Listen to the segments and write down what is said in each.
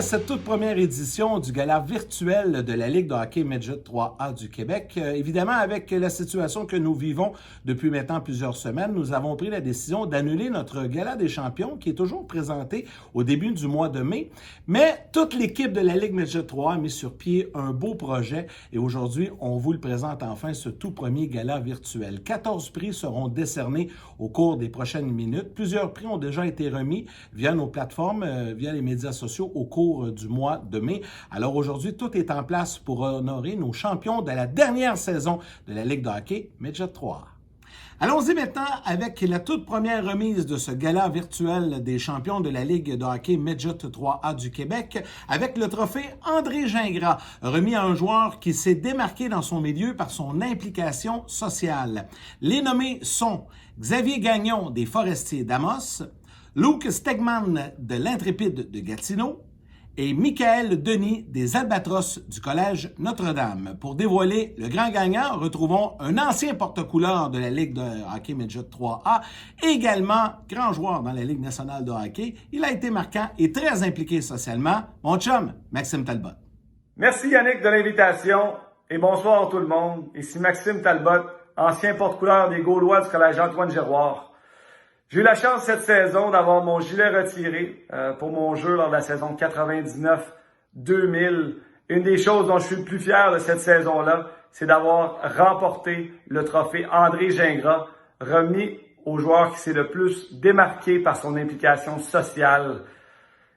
cette toute première édition du gala virtuel de la Ligue de hockey Midget 3A du Québec. Évidemment, avec la situation que nous vivons depuis maintenant plusieurs semaines, nous avons pris la décision d'annuler notre gala des champions qui est toujours présenté au début du mois de mai. Mais toute l'équipe de la Ligue Midget 3A a mis sur pied un beau projet et aujourd'hui, on vous le présente enfin, ce tout premier gala virtuel. 14 prix seront décernés au cours des prochaines minutes. Plusieurs prix ont déjà été remis via nos plateformes, via les médias sociaux au cours du mois de mai. Alors aujourd'hui, tout est en place pour honorer nos champions de la dernière saison de la Ligue de hockey Midget 3A. Allons-y maintenant avec la toute première remise de ce gala virtuel des champions de la Ligue de hockey Midget 3A du Québec avec le trophée André Gingras, remis à un joueur qui s'est démarqué dans son milieu par son implication sociale. Les nommés sont Xavier Gagnon des Forestiers d'Amos, Luke Stegman de l'Intrépide de Gatineau et Michael Denis des Albatros du Collège Notre-Dame. Pour dévoiler le grand gagnant, retrouvons un ancien porte-couleur de la Ligue de hockey Midget 3A, également grand joueur dans la Ligue nationale de hockey. Il a été marquant et très impliqué socialement. Mon chum, Maxime Talbot. Merci Yannick de l'invitation et bonsoir tout le monde. Ici Maxime Talbot, ancien porte-couleur des Gaulois du Collège Antoine-Giroir. J'ai eu la chance cette saison d'avoir mon gilet retiré pour mon jeu lors de la saison 99-2000. Une des choses dont je suis le plus fier de cette saison-là, c'est d'avoir remporté le trophée André Gingras, remis au joueur qui s'est le plus démarqué par son implication sociale.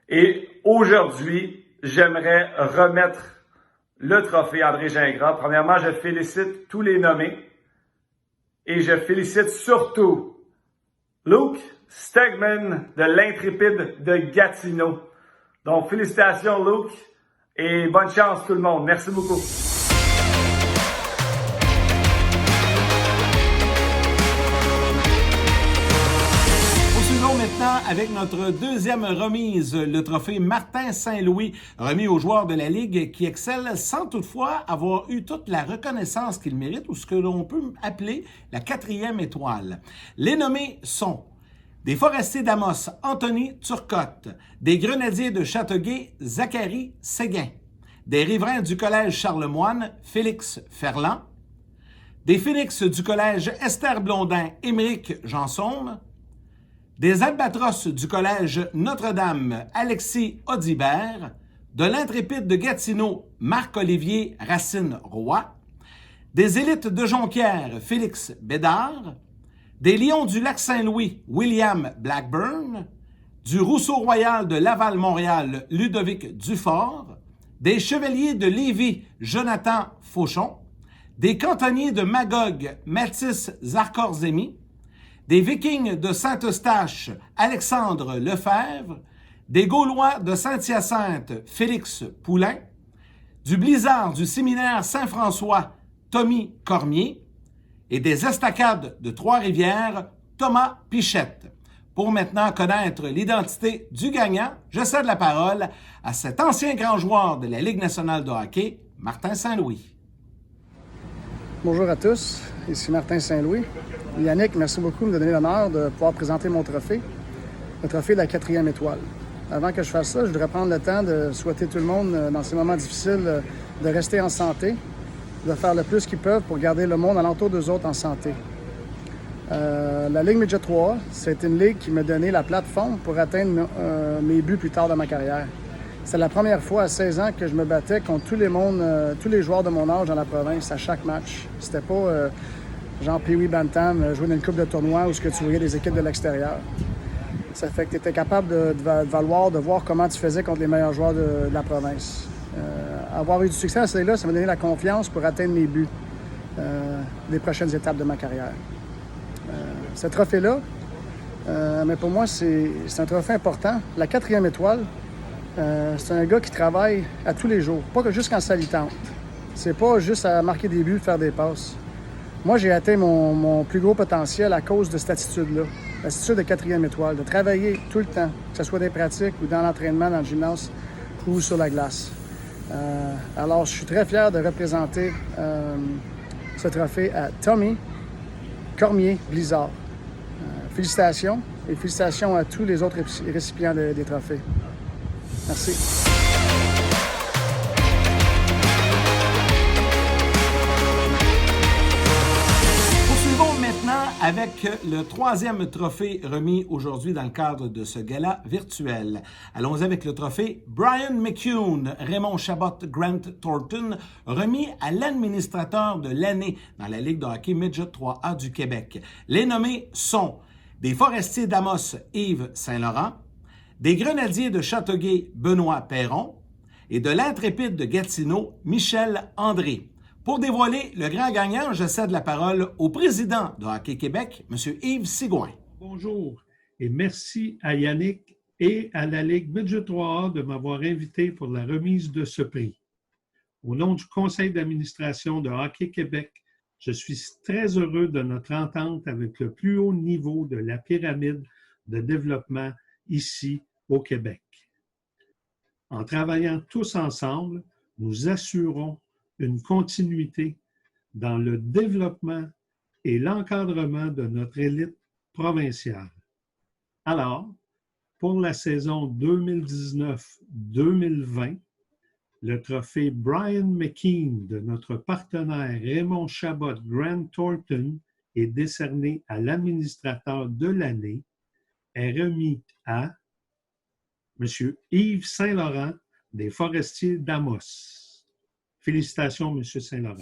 Et aujourd'hui, j'aimerais remettre le trophée André Gingras. Premièrement, je félicite tous les nommés et je félicite surtout Luke Stegman de l'Intrépide de Gatineau. Donc, félicitations Luke et bonne chance tout le monde. Merci beaucoup. Poursuivons maintenant avec notre deuxième remise, le trophée Martin Saint-Louis, remis aux joueurs de la Ligue qui excellent sans toutefois avoir eu toute la reconnaissance qu'ils méritent ou ce que l'on peut appeler la 4e étoile. Les nommés sont des Forestiers d'Amos, Anthony Turcotte, des Grenadiers de Châteauguay, Zachary Séguin, des Riverains du Collège Charlemagne, Félix Ferland, des Phoenix du Collège Esther Blondin, Émeric Jansaume, des Albatros du Collège Notre-Dame, Alexis Audibert, de l'Intrépide de Gatineau, Marc-Olivier Racine-Roy, des Élites de Jonquière, Félix Bédard, des Lions du Lac-Saint-Louis, William Blackburn, du Rousseau Royal de Laval-Montréal, Ludovic Dufort, des Chevaliers de Lévis, Jonathan Fauchon, des Cantonniers de Magog, Mathis Zarcorzemi, des Vikings de Saint-Eustache, Alexandre Lefebvre, des Gaulois de Saint-Hyacinthe, Félix Poulain, du Blizzard du Séminaire Saint-François, Tommy Cormier, et des Estacades de Trois-Rivières, Thomas Pichette. Pour maintenant connaître l'identité du gagnant, je cède la parole à cet ancien grand joueur de la Ligue nationale de hockey, Martin Saint-Louis. Bonjour à tous, ici Martin Saint-Louis. Yannick, merci beaucoup de me donner l'honneur de pouvoir présenter mon trophée, le trophée de la 4e étoile. Avant que je fasse ça, je voudrais prendre le temps de souhaiter tout le monde, dans ces moments difficiles, de rester en santé, de faire le plus qu'ils peuvent pour garder le monde alentour d'eux autres en santé. La Ligue Midget 3A, c'est une ligue qui m'a donné la plateforme pour atteindre mes buts plus tard dans ma carrière. C'est la première fois à 16 ans que je me battais contre tous les joueurs de mon âge dans la province à chaque match. C'était pas genre Pee-wee Bantam, jouer dans une coupe de tournoi où ce que tu voyais des équipes de l'extérieur. Ça fait que tu étais capable de voir comment tu faisais contre les meilleurs joueurs de la province. Avoir eu du succès à celle-là, ça m'a donné la confiance pour atteindre mes buts des prochaines étapes de ma carrière. Ce trophée-là, mais pour moi, c'est un trophée important. La 4e étoile, c'est un gars qui travaille à tous les jours, pas juste quand ça lui tente. C'est pas juste à marquer des buts, faire des passes. Moi, j'ai atteint mon plus gros potentiel à cause de cette attitude-là. L'attitude de 4e étoile, de travailler tout le temps, que ce soit des pratiques ou dans l'entraînement, dans le gymnase ou sur la glace. Alors, je suis très fier de représenter ce trophée à Tommy Cormier Blizzard. Félicitations et félicitations à tous les autres récipients des trophées. Merci. avec le troisième trophée remis aujourd'hui dans le cadre de ce gala virtuel. Allons avec le trophée Brian McCune, Raymond Chabot Grant Thornton, remis à l'administrateur de l'année dans la Ligue de hockey Midget 3A du Québec. Les nommés sont des Forestiers d'Amos Yves Saint-Laurent, des Grenadiers de Châteauguay Benoît Perron et de l'Intrépide de Gatineau Michel André. Pour dévoiler le grand gagnant, je cède la parole au président de Hockey Québec, M. Yves Sigouin. Bonjour et merci à Yannick et à la Ligue Midget 3A de m'avoir invité pour la remise de ce prix. Au nom du conseil d'administration de Hockey Québec, je suis très heureux de notre entente avec le plus haut niveau de la pyramide de développement ici au Québec. En travaillant tous ensemble, nous assurons une continuité dans le développement et l'encadrement de notre élite provinciale. Alors, pour la saison 2019-2020, le trophée Brian McKean de notre partenaire Raymond Chabot Grant Thornton est décerné à l'administrateur de l'année, est remis à M. Yves Saint-Laurent des Forestiers d'Amos. Félicitations, M. Saint-Laurent.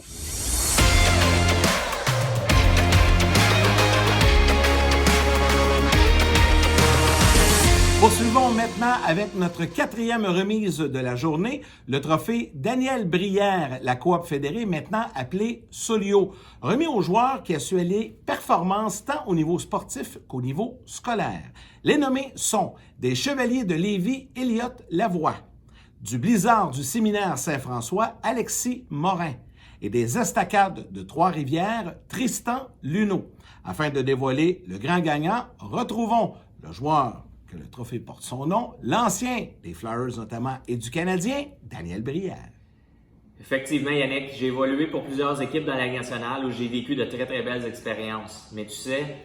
Poursuivons maintenant avec notre quatrième remise de la journée, le trophée Daniel Brière, la coop fédérée, maintenant appelée Solio, remis aux joueurs qui a su aller performance tant au niveau sportif qu'au niveau scolaire. Les nommés sont des Chevaliers de Lévis, Elliot Lavoie, du Blizzard du Séminaire Saint-François, Alexis Morin, et des Estacades de Trois-Rivières, Tristan Luneau. Afin de dévoiler le grand gagnant, retrouvons le joueur que le trophée porte son nom, l'ancien des Flyers notamment et du Canadien, Daniel Brière. Effectivement, Yannick, j'ai évolué pour plusieurs équipes dans la Ligue nationale où j'ai vécu de très belles expériences. Mais tu sais,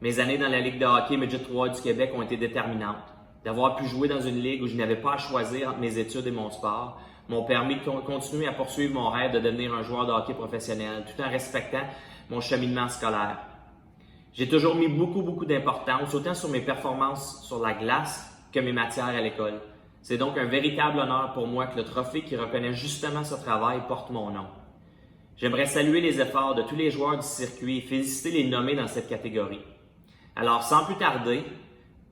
mes années dans la Ligue de hockey Midget 3 du Québec ont été déterminantes. D'avoir pu jouer dans une ligue où je n'avais pas à choisir entre mes études et mon sport m'ont permis de continuer à poursuivre mon rêve de devenir un joueur de hockey professionnel tout en respectant mon cheminement scolaire. J'ai toujours mis beaucoup d'importance autant sur mes performances sur la glace que mes matières à l'école. C'est donc un véritable honneur pour moi que le trophée qui reconnaît justement ce travail porte mon nom. J'aimerais saluer les efforts de tous les joueurs du circuit et féliciter les nommés dans cette catégorie. Alors sans plus tarder,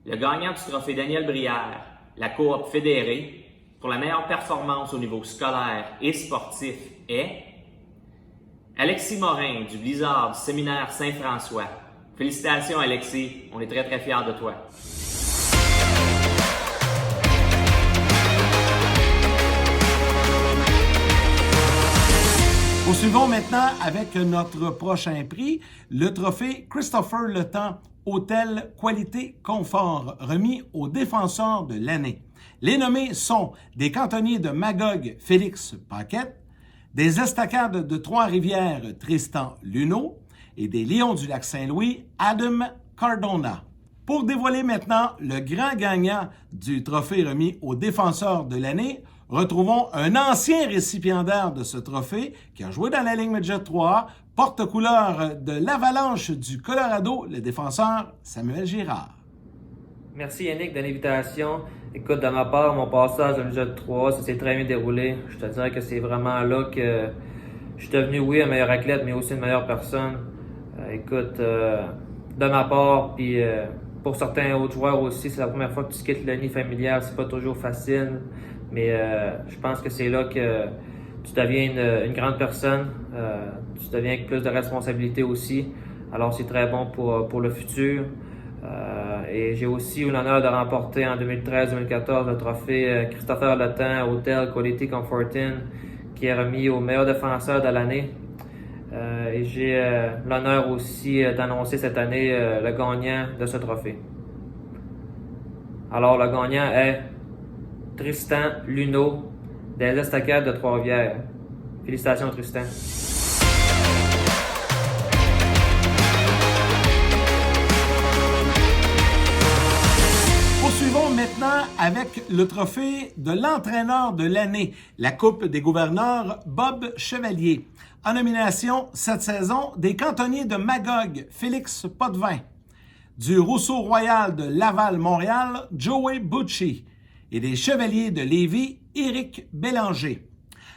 le gagnant du trophée Daniel Brière, la coop fédérée, pour la meilleure performance au niveau scolaire et sportif est Alexis Morin du Blizzard du Séminaire Saint-François. Félicitations Alexis, on est très fiers de toi. Poursuivons maintenant avec notre prochain prix, le trophée Christopher Letang Hôtel Qualité Confort, remis aux défenseurs de l'année. Les nommés sont des cantonniers de Magog, Félix Paquette, des Estacades de Trois-Rivières, Tristan Luneau, et des Lions du Lac-Saint-Louis, Adam Cardona. Pour dévoiler maintenant le grand gagnant du trophée remis aux défenseurs de l'année, retrouvons un ancien récipiendaire de ce trophée qui a joué dans la Ligue Midget 3, porte-couleur de l'Avalanche du Colorado, le défenseur Samuel Girard. Merci Yannick de l'invitation. Écoute, de ma part, mon passage dans le Midget 3, ça s'est très bien déroulé. Je te dirais que c'est vraiment là que je suis devenu, oui, un meilleur athlète, mais aussi une meilleure personne. Écoute, de ma part, puis pour certains autres joueurs aussi, c'est la première fois que tu quittes le nid familial, c'est pas toujours facile, mais je pense que c'est là que tu deviens une grande personne, tu deviens avec plus de responsabilités aussi, alors c'est très bon pour le futur. Et j'ai aussi eu l'honneur de remporter en 2013-2014 le trophée Christopher Letang Hôtel Quality Comforting, qui est remis au meilleur défenseur de l'année. Et j'ai l'honneur aussi d'annoncer cette année le gagnant de ce trophée. Alors, le gagnant est Tristan Luneau des Estacades de Trois-Rivières. Félicitations, Tristan. Poursuivons maintenant avec le trophée de l'entraîneur de l'année, la Coupe des gouverneurs Bob Chevalier. En nomination cette saison, des cantonniers de Magog, Félix Potvin, du Rousseau Royal de Laval-Montréal, Joey Bucci, et des Chevaliers de Lévis, Éric Bélanger.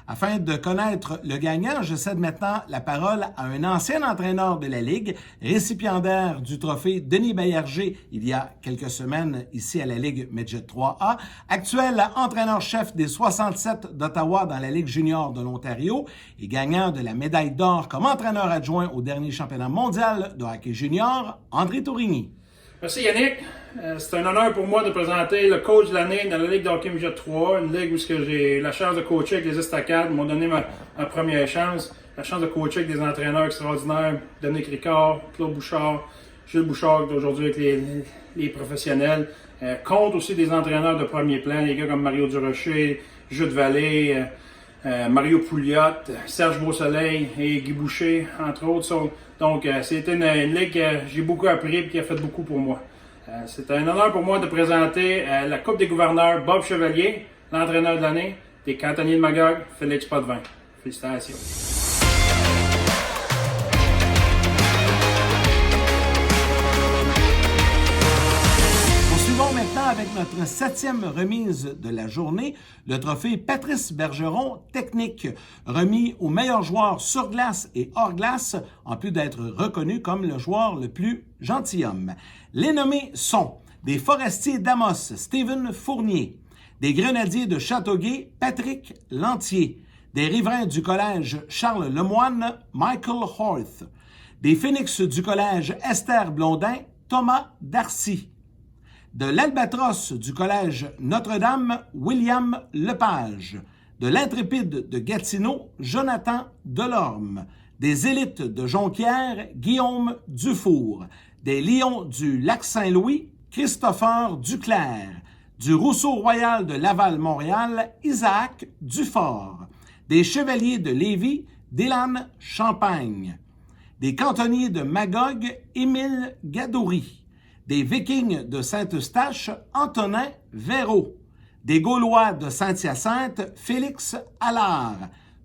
Afin de connaître le gagnant, je cède maintenant la parole à un ancien entraîneur de la Ligue, récipiendaire du trophée Denis Baillarger il y a quelques semaines ici à la Ligue Midget 3A, actuel entraîneur-chef des 67 d'Ottawa dans la Ligue junior de l'Ontario et gagnant de la médaille d'or comme entraîneur adjoint au dernier championnat mondial de hockey junior, André Tourigny. Merci Yannick. C'est un honneur pour moi de présenter le coach de l'année dans la Ligue de hockey Midget 3, une ligue où j'ai la chance de coacher avec les Estacades. Ils m'ont donné ma première chance, la chance de coacher avec des entraîneurs extraordinaires, Dominique Ricard, Claude Bouchard, Gilles Bouchard, aujourd'hui avec les professionnels. Compte aussi des entraîneurs de premier plan, les gars comme Mario Durocher, Jude Vallée, Mario Pouliot, Serge Beausoleil et Guy Boucher, entre autres. Donc, c'était une ligue que j'ai beaucoup appris et qui a fait beaucoup pour moi. C'est un honneur pour moi de présenter la Coupe des gouverneurs Bob Chevalier, l'entraîneur de l'année, des cantonniers de Magog, Félix Potvin. Félicitations. Poursuivons maintenant avec notre 7e remise de la journée, le trophée Patrice Bergeron technique, remis au meilleur joueur sur glace et hors glace, en plus d'être reconnu comme le joueur le plus gentilhomme. Les nommés sont des Forestiers d'Amos, Steven Fournier, des Grenadiers de Châteauguay, Patrick Lantier, des Riverains du Collège Charles Lemoine, Michael Horth, des Phoenix du Collège Esther Blondin, Thomas Darcy, de l'Albatros du Collège Notre-Dame, William Lepage, de l'Intrépide de Gatineau, Jonathan Delorme, des Élites de Jonquière, Guillaume Dufour, des Lions du Lac-Saint-Louis, Christopher Duclerc, du Rousseau Royal de Laval-Montréal, Isaac Dufort, des Chevaliers de Lévis, Dylan Champagne, des Cantonniers de Magog, Émile Gadouri, des Vikings de Saint-Eustache, Antonin Véraud, des Gaulois de Saint-Hyacinthe, Félix Allard,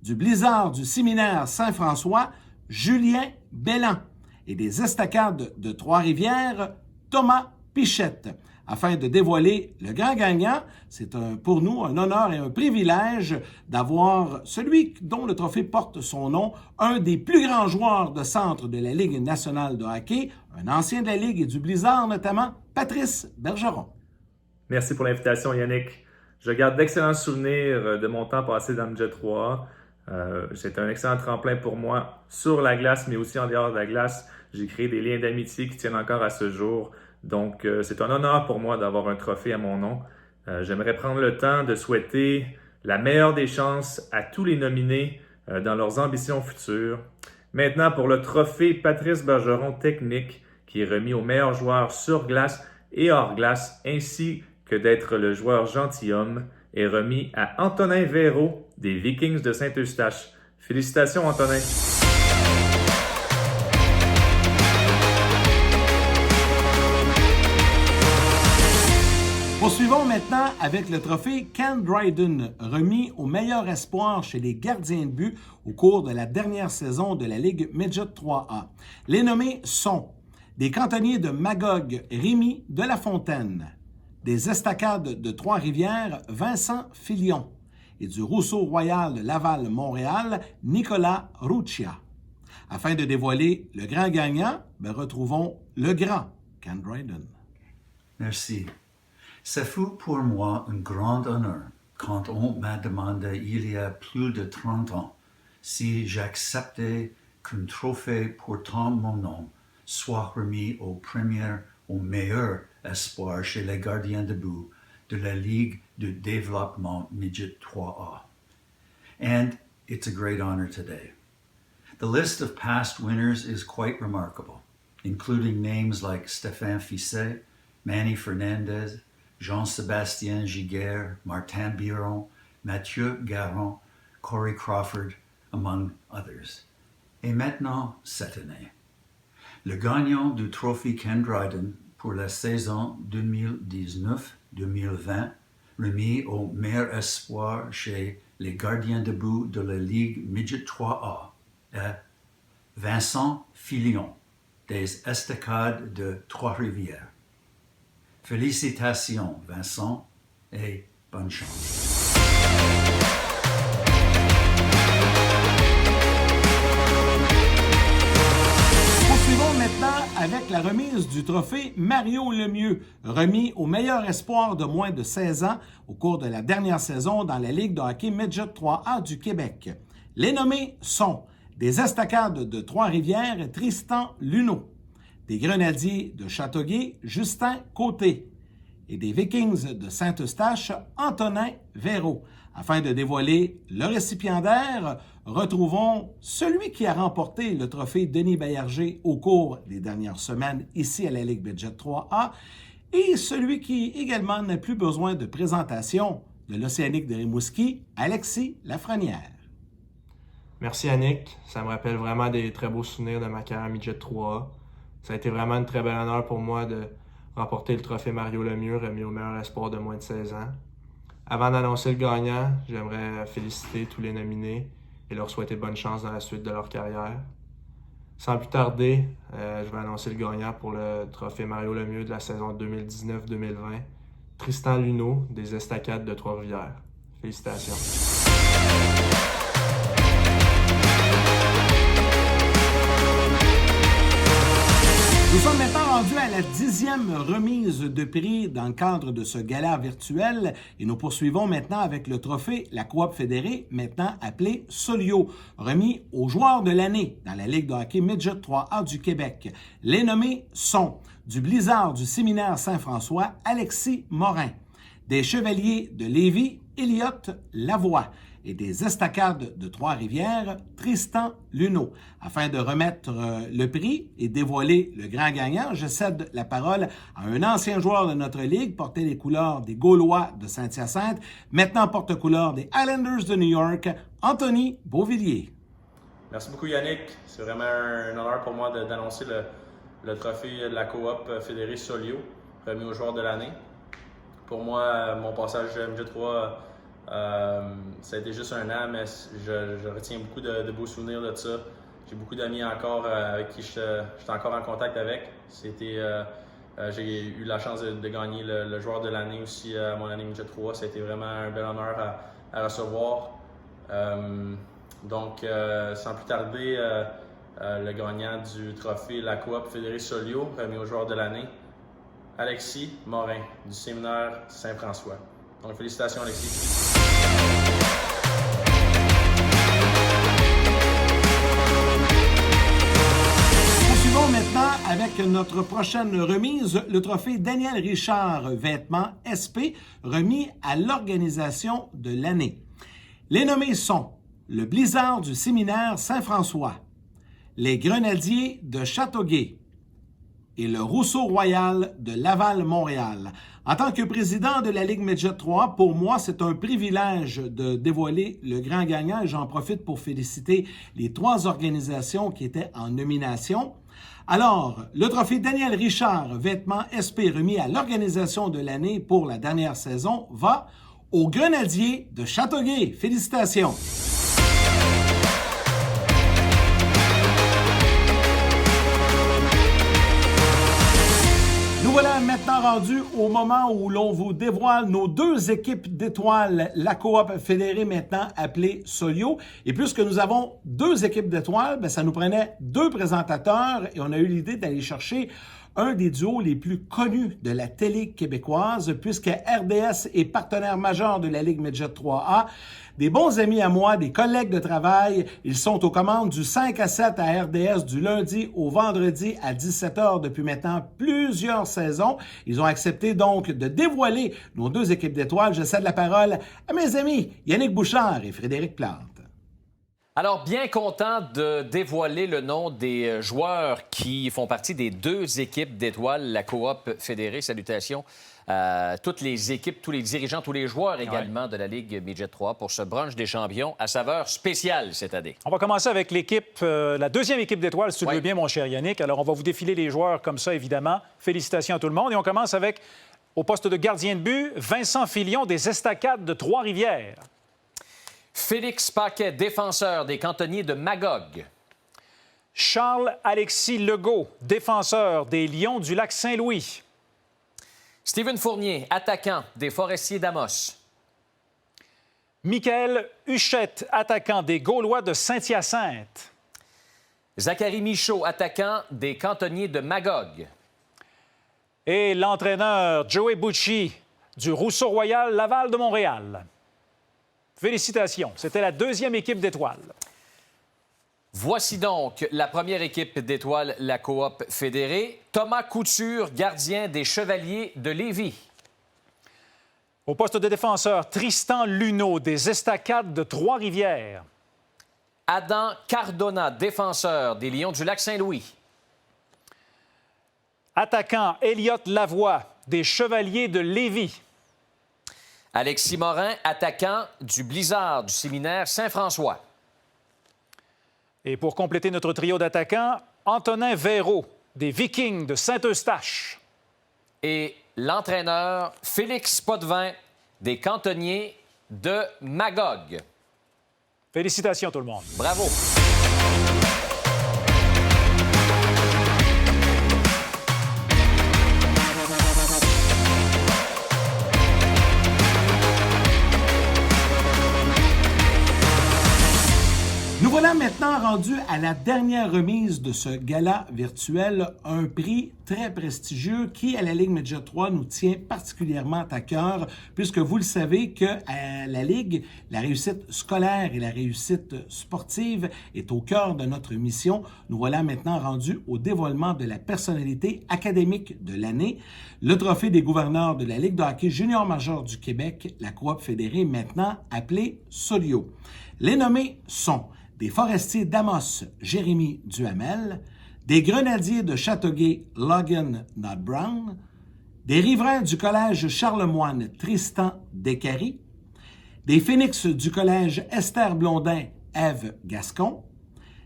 du Blizzard du Séminaire Saint-François, Julien Bellan, et des Estacades de Trois-Rivières, Thomas Pichette. Afin de dévoiler le grand gagnant, c'est pour nous un honneur et un privilège d'avoir celui dont le trophée porte son nom, un des plus grands joueurs de centre de la Ligue nationale de hockey, un ancien de la Ligue et du Blizzard notamment, Patrice Bergeron. Merci pour l'invitation, Yannick. Je garde d'excellents souvenirs de mon temps passé dans le Midget 3. C'était un excellent tremplin pour moi sur la glace, mais aussi en dehors de la glace. J'ai créé des liens d'amitié qui tiennent encore à ce jour. Donc, c'est un honneur pour moi d'avoir un trophée à mon nom. J'aimerais prendre le temps de souhaiter la meilleure des chances à tous les nominés dans leurs ambitions futures. Maintenant, pour le trophée Patrice Bergeron technique, qui est remis au meilleur joueur sur glace et hors glace, ainsi que d'être le joueur gentilhomme, est remis à Antonin Véraud des Vikings de Saint-Eustache. Félicitations, Antonin! Poursuivons maintenant avec le trophée Ken Dryden, remis au meilleur espoir chez les gardiens de but au cours de la dernière saison de la Ligue Midget 3A. Les nommés sont des Cantonniers de Magog, Rémi Delafontaine, des Estacades de Trois-Rivières, Vincent Filion, et du Rousseau Royal de Laval-Montréal, Nicolas Ruccia. Afin de dévoiler le grand gagnant, retrouvons le grand Ken Dryden. Merci. Ça fut pour moi un grand honneur quand on m'a demandé il y a plus de 30 ans si j'acceptais qu'un trophée portant mon nom soit remis au meilleur espoir chez les gardiens de but de la Ligue de développement Midget 3A. And it's a great honor today. The list of past winners is quite remarkable, including names like Stéphane Fisset, Manny Fernandez, Jean-Sébastien Giguère, Martin Biron, Mathieu Garon, Corey Crawford, among others. Et maintenant, cette année. Le gagnant du trophée Ken Dryden pour la saison 2019-2020, remis au meilleur espoir chez les gardiens de but de la Ligue Midget 3A, est Vincent Filion, des Estacades de Trois-Rivières. Félicitations, Vincent, et bonne chance. Poursuivons maintenant avec la remise du trophée Mario Lemieux, remis au meilleur espoir de moins de 16 ans au cours de la dernière saison dans la Ligue de hockey Midget 3A du Québec. Les nommés sont des Estacades de Trois-Rivières, Tristan Luneau, des Grenadiers de Châteauguay, Justin Côté, et des Vikings de Saint-Eustache, Antonin Véraud. Afin de dévoiler le récipiendaire, retrouvons celui qui a remporté le trophée Denis Baillarger au cours des dernières semaines ici à la Ligue Midget 3A et celui qui également n'a plus besoin de présentation de l'Océanique de Rimouski, Alexis Lafrenière. Merci Yannick, ça me rappelle vraiment des très beaux souvenirs de ma carrière Midget 3A. Ça a été vraiment une très belle honneur pour moi de remporter le trophée Mario Lemieux, remis au meilleur espoir de moins de 16 ans. Avant d'annoncer le gagnant, j'aimerais féliciter tous les nominés et leur souhaiter bonne chance dans la suite de leur carrière. Sans plus tarder, je vais annoncer le gagnant pour le trophée Mario Lemieux de la saison 2019-2020, Tristan Luneau des Estacades de Trois-Rivières. Félicitations. Nous sommes maintenant rendus à la 10e remise de prix dans le cadre de ce gala virtuel et nous poursuivons maintenant avec le trophée La Coop Fédérée, maintenant appelé Solio, remis aux joueurs de l'année dans la Ligue de hockey Midget 3A du Québec. Les nommés sont du Blizzard du Séminaire Saint-François, Alexis Morin, des Chevaliers de Lévis, Elliott Lavoie, et des Estacades de Trois-Rivières, Tristan Luneau. Afin de remettre le prix et dévoiler le grand gagnant, je cède la parole à un ancien joueur de notre ligue, portait les couleurs des Gaulois de Saint-Hyacinthe, maintenant porte-couleur des Islanders de New York, Anthony Beauvillier. Merci beaucoup Yannick, c'est vraiment un honneur pour moi d'annoncer le trophée de la Coop Fédérée Solio, remis aux joueurs de l'année. Pour moi, mon passage à MG3, ça a été juste un an, mais je retiens beaucoup de beaux souvenirs de ça. J'ai beaucoup d'amis encore avec qui je suis encore en contact avec. J'ai eu la chance de gagner le joueur de l'année aussi à mon année Midget 3. Ça a été vraiment un bel honneur à recevoir. Donc, sans plus tarder, le gagnant du trophée La Coop Fédérée Solio, remis au joueur de l'année, Alexis Morin du Séminaire Saint-François. Donc, félicitations Alexis. Poursuivons maintenant avec notre prochaine remise, le trophée Daniel Richard Vêtements SP, remis à l'organisation de l'année. Les nommés sont le Blizzard du Séminaire Saint-François, les Grenadiers de Châteauguay et le Rousseau Royal de Laval-Montréal. En tant que président de la Ligue Midget 3, pour moi, c'est un privilège de dévoiler le grand gagnant et j'en profite pour féliciter les 3 organisations qui étaient en nomination. Alors, le trophée Daniel Richard Vêtements SP remis à l'organisation de l'année pour la dernière saison va aux Grenadiers de Châteauguay. Félicitations! Nous voilà maintenant rendus au moment où l'on vous dévoile nos 2 équipes d'étoiles, la Coop Fédérée maintenant appelée Solio. Et puisque nous avons 2 équipes d'étoiles, ça nous prenait 2 présentateurs et on a eu l'idée d'aller chercher un des duos les plus connus de la télé québécoise, puisque RDS est partenaire majeur de la Ligue Midget 3A. Des bons amis à moi, des collègues de travail, ils sont aux commandes du 5 à 7 à RDS du lundi au vendredi à 17h depuis maintenant plusieurs saisons. Ils ont accepté donc de dévoiler nos 2 équipes d'étoiles. Je cède la parole à mes amis Yannick Bouchard et Frédéric Plante. Alors, bien content de dévoiler le nom des joueurs qui font partie des 2 équipes d'étoiles, la Coop fédérée. Salutations à toutes les équipes, tous les dirigeants, tous les joueurs également de la Ligue Midget 3 pour ce brunch des champions à saveur spéciale cette année. On va commencer avec l'équipe, la 2e équipe d'étoiles, si tu le veux bien, mon cher Yannick. Alors, on va vous défiler les joueurs comme ça, évidemment. Félicitations à tout le monde. Et on commence avec, au poste de gardien de but, Vincent Filion des Estacades de Trois-Rivières. Félix Paquet, défenseur des cantonniers de Magog. Charles-Alexis Legault, défenseur des Lions du Lac-Saint-Louis. Stephen Fournier, attaquant des Forestiers d'Amos. Michael Huchette, attaquant des Gaulois de Saint-Hyacinthe. Zachary Michaud, attaquant des cantonniers de Magog. Et l'entraîneur Joey Bucci du Rousseau Royal Laval de Montréal. Félicitations. C'était la 2e équipe d'étoiles. Voici donc la première équipe d'étoiles, la Coop fédérée. Thomas Couture, gardien des Chevaliers de Lévis. Au poste de défenseur, Tristan Luneau des Estacades de Trois-Rivières. Adam Cardona, défenseur des Lions du Lac-Saint-Louis. Attaquant, Elliot Lavoie des Chevaliers de Lévis. Alexis Morin, attaquant du Blizzard du séminaire Saint-François. Et pour compléter notre trio d'attaquants, Antonin Véraud des Vikings de Saint-Eustache. Et l'entraîneur Félix Potvin des cantonniers de Magog. Félicitations tout le monde. Bravo. Nous voilà maintenant rendus à la dernière remise de ce gala virtuel, un prix très prestigieux qui, à la Ligue Midget 3, nous tient particulièrement à cœur, puisque vous le savez qu'à la Ligue, la réussite scolaire et la réussite sportive est au cœur de notre mission. Nous voilà maintenant rendus au dévoilement de la personnalité académique de l'année, le trophée des gouverneurs de la Ligue de hockey junior major du Québec, la Coop fédérée, maintenant appelée Solio. Les nommés sont des Forestiers d'Amos, Jérémy Duhamel, des Grenadiers de Châteauguay, Logan Nott-Brown, des Riverains du Collège Charlemagne, Tristan Descaries, des Phénix du Collège Esther Blondin, Ève Gascon,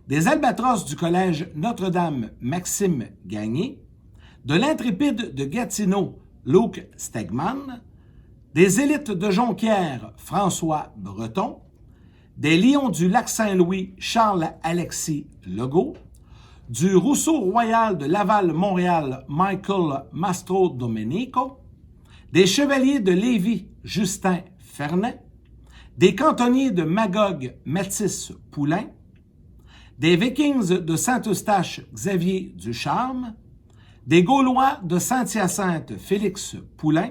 des Albatros du Collège Notre-Dame, Maxime Gagné, de l'Intrépide de Gatineau, Luc Stegman, des Élites de Jonquière, François Breton, des Lions du Lac-Saint-Louis, Charles-Alexis Legault, du Rousseau Royal de Laval-Montréal, Michael Mastro-Domenico, des Chevaliers de Lévis, Justin Fernet, des Cantonniers de Magog, Mathis Poulain, des Vikings de Saint-Eustache, Xavier Ducharme, des Gaulois de Saint-Hyacinthe, Félix Poulain,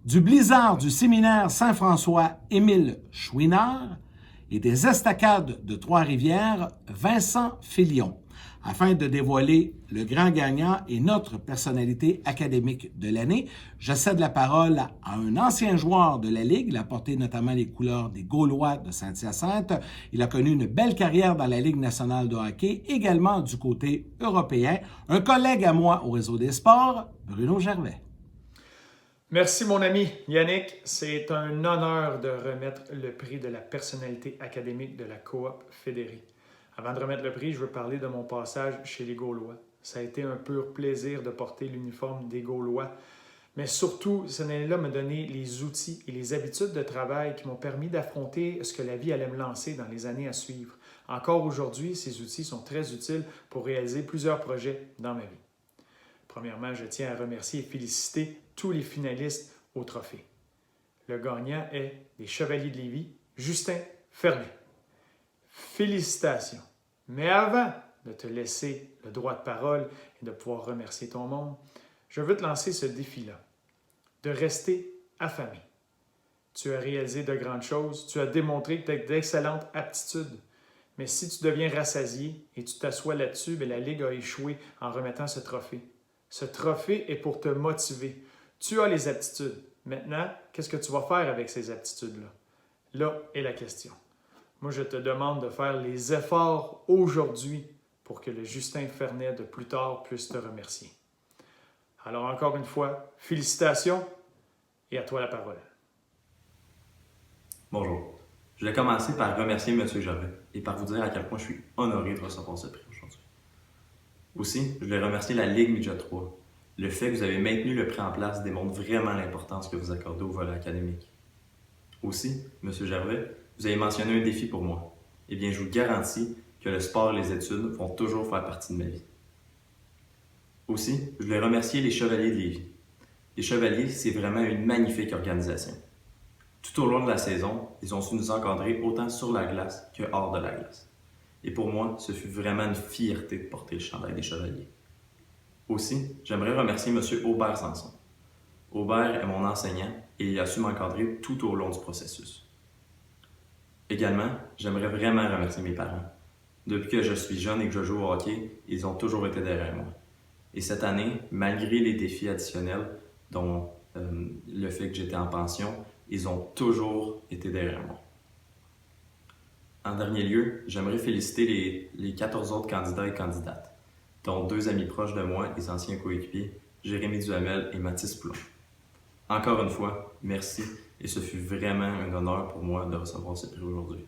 du Blizzard du séminaire Saint-François, Émile Chouinard, et des Estacades de Trois-Rivières, Vincent Filion. Afin de dévoiler le grand gagnant et notre personnalité académique de l'année, je cède la parole à un ancien joueur de la Ligue. Il a porté notamment les couleurs des Gaulois de Saint-Hyacinthe. Il a connu une belle carrière dans la Ligue nationale de hockey, également du côté européen. Un collègue à moi au Réseau des sports, Bruno Gervais. Merci mon ami Yannick, c'est un honneur de remettre le prix de la personnalité académique de la Coop fédérée. Avant de remettre le prix, je veux parler de mon passage chez les Gaulois. Ça a été un pur plaisir de porter l'uniforme des Gaulois, mais surtout, cette année-là m'a donné les outils et les habitudes de travail qui m'ont permis d'affronter ce que la vie allait me lancer dans les années à suivre. Encore aujourd'hui, ces outils sont très utiles pour réaliser plusieurs projets dans ma vie. Premièrement, je tiens à remercier et féliciter tous les finalistes au trophée. Le gagnant est les Chevaliers de Lévis, Justin Fernet. Félicitations! Mais avant de te laisser le droit de parole et de pouvoir remercier ton monde, je veux te lancer ce défi-là, de rester affamé. Tu as réalisé de grandes choses, tu as démontré que tu as d'excellentes aptitudes. Mais si tu deviens rassasié et tu t'assois là-dessus, la Ligue a échoué en remettant ce trophée. Ce trophée est pour te motiver. Tu as les aptitudes. Maintenant, qu'est-ce que tu vas faire avec ces aptitudes-là? Là est la question. Moi, je te demande de faire les efforts aujourd'hui pour que le Justin Fernet de plus tard puisse te remercier. Alors encore une fois, félicitations et à toi la parole. Bonjour. Je vais commencer par remercier M. Gervais et par vous dire à quel point je suis honoré de recevoir ce prix aujourd'hui. Aussi, je voulais remercier la Ligue Midget 3. Le fait que vous avez maintenu le prix en place démontre vraiment l'importance que vous accordez au volet académique. Aussi, M. Gervais, vous avez mentionné un défi pour moi. Eh bien, je vous garantis que le sport et les études vont toujours faire partie de ma vie. Aussi, je voulais remercier les Chevaliers de Lévis. Les Chevaliers, c'est vraiment une magnifique organisation. Tout au long de la saison, ils ont su nous encadrer autant sur la glace que hors de la glace. Et pour moi, ce fut vraiment une fierté de porter le chandail des Chevaliers. Aussi, j'aimerais remercier M. Aubert Sanson. Aubert est mon enseignant et il a su m'encadrer tout au long du processus. Également, j'aimerais vraiment remercier mes parents. Depuis que je suis jeune et que je joue au hockey, ils ont toujours été derrière moi. Et cette année, malgré les défis additionnels, dont le fait que j'étais en pension, ils ont toujours été derrière moi. En dernier lieu, j'aimerais féliciter les 14 autres candidats et candidates, dont 2 amis proches de moi, les anciens coéquipiers, Jérémy Duhamel et Mathis Poulin. Encore une fois, merci et ce fut vraiment un honneur pour moi de recevoir ce prix aujourd'hui.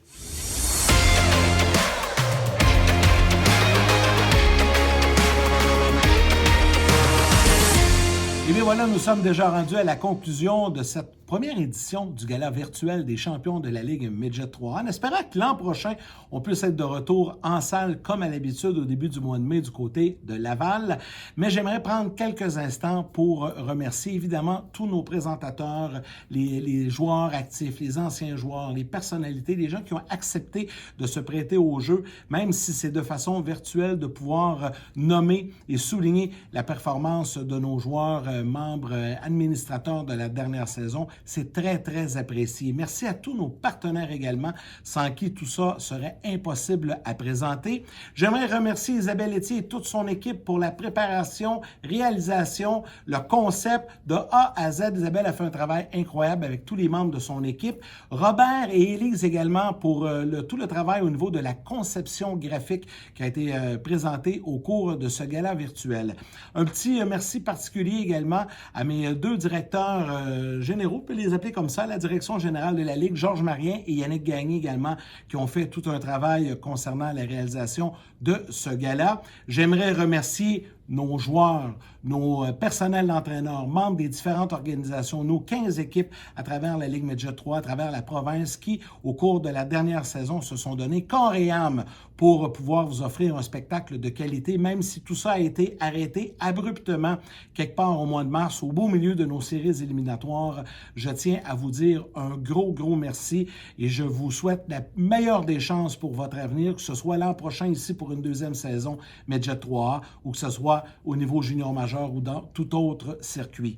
Et bien voilà, nous sommes déjà rendus à la conclusion de cette première édition du gala virtuel des champions de la Ligue Midget 3. En espérant que l'an prochain, on puisse être de retour en salle comme à l'habitude au début du mois de mai du côté de Laval. Mais j'aimerais prendre quelques instants pour remercier évidemment tous nos présentateurs, les joueurs actifs, les anciens joueurs, les personnalités, les gens qui ont accepté de se prêter au jeu, même si c'est de façon virtuelle, de pouvoir nommer et souligner la performance de nos joueurs membres administrateurs de la dernière saison. C'est très, très apprécié. Merci à tous nos partenaires également, sans qui tout ça serait impossible à présenter. J'aimerais remercier Isabelle Etier et toute son équipe pour la préparation, réalisation, le concept de A à Z. Isabelle a fait un travail incroyable avec tous les membres de son équipe. Robert et Élise également pour tout le travail au niveau de la conception graphique qui a été présenté au cours de ce gala virtuel. Un petit merci particulier également à mes 2 directeurs généraux, on peut les appeler comme ça, la direction générale de la Ligue, Georges Marien et Yannick Gagné également, qui ont fait tout un travail concernant la réalisation de ce gala. J'aimerais remercier nos joueurs, nos personnels d'entraîneurs, membres des différentes organisations, nos 15 équipes à travers la Ligue Midget 3, à travers la province qui, au cours de la dernière saison, se sont donnés corps et âme pour pouvoir vous offrir un spectacle de qualité, même si tout ça a été arrêté abruptement quelque part au mois de mars, au beau milieu de nos séries éliminatoires. Je tiens à vous dire un gros merci et je vous souhaite la meilleure des chances pour votre avenir, que ce soit l'an prochain ici pour une 2e saison Midget 3A ou que ce soit au niveau junior majeur ou dans tout autre circuit.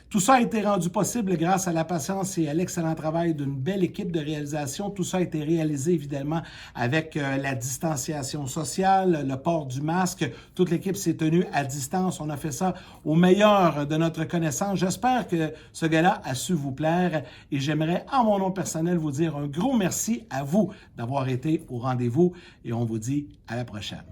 Tout ça a été rendu possible grâce à la patience et à l'excellent travail d'une belle équipe de réalisation. Tout ça a été réalisé évidemment avec la distanciation sociale, le port du masque. Toute l'équipe s'est tenue à distance. On a fait ça au meilleur de notre connaissance. J'espère que ce gala a su vous plaire et j'aimerais, en mon nom personnel, vous dire un gros merci à vous d'avoir été au rendez-vous et on vous dit à la prochaine.